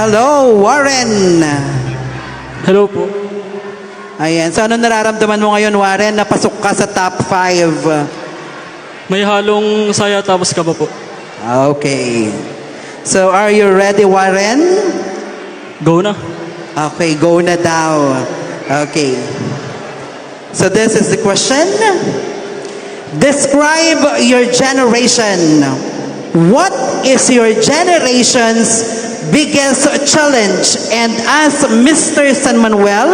Hello, Warren. Hello po. Ayan. So, ano nararamdaman mo ngayon, Warren? Napasok ka sa top 5. May halong saya tapos kaba po. Okay. So, are you ready, Warren? Go na. Okay, go na daw. Okay. So, this is the question. Describe your generation. What is your generation's biggest challenge? And as Mr. San Manuel,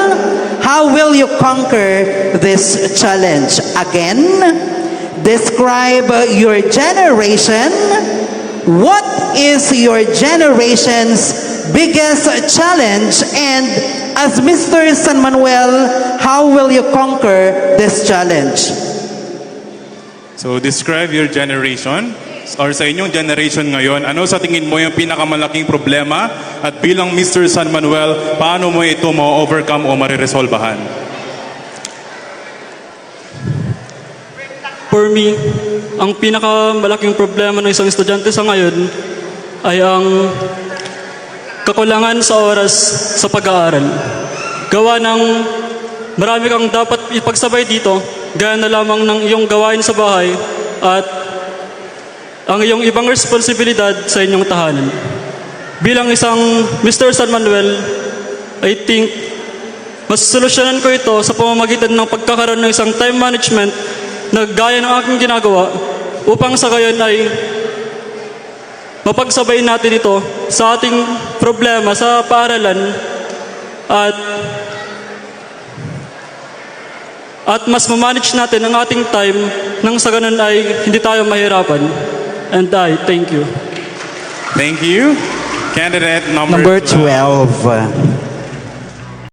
how will you conquer this challenge? Again, describe your generation. What is your generation's biggest challenge? And as Mr. San Manuel, how will you conquer this challenge? So describe your generation or sa inyong generation ngayon, ano sa tingin mo yung pinakamalaking problema at bilang Mr. San Manuel, paano mo ito ma-overcome o mariresolbahan? For me, ang pinakamalaking problema ng isang estudyante sa ngayon ay ang kakulangan sa oras sa pag-aaral. Gawa ng marami kang dapat ipagsabay dito, gaya na lamang ng iyong gawain sa bahay at ang iyong ibang responsibilidad sa inyong tahanan. Bilang isang Mr. San Manuel, I think mas solusyonan ko ito sa pamamagitan ng pagkakaroon ng isang time management na gaya ng aking ginagawa upang sa gayon ay mapagsabay natin ito sa ating problema sa paaralan at mas mamanage natin ang ating time nang sa ganun ay hindi tayo mahirapan. And I thank you. Thank you. Candidate number Number 12.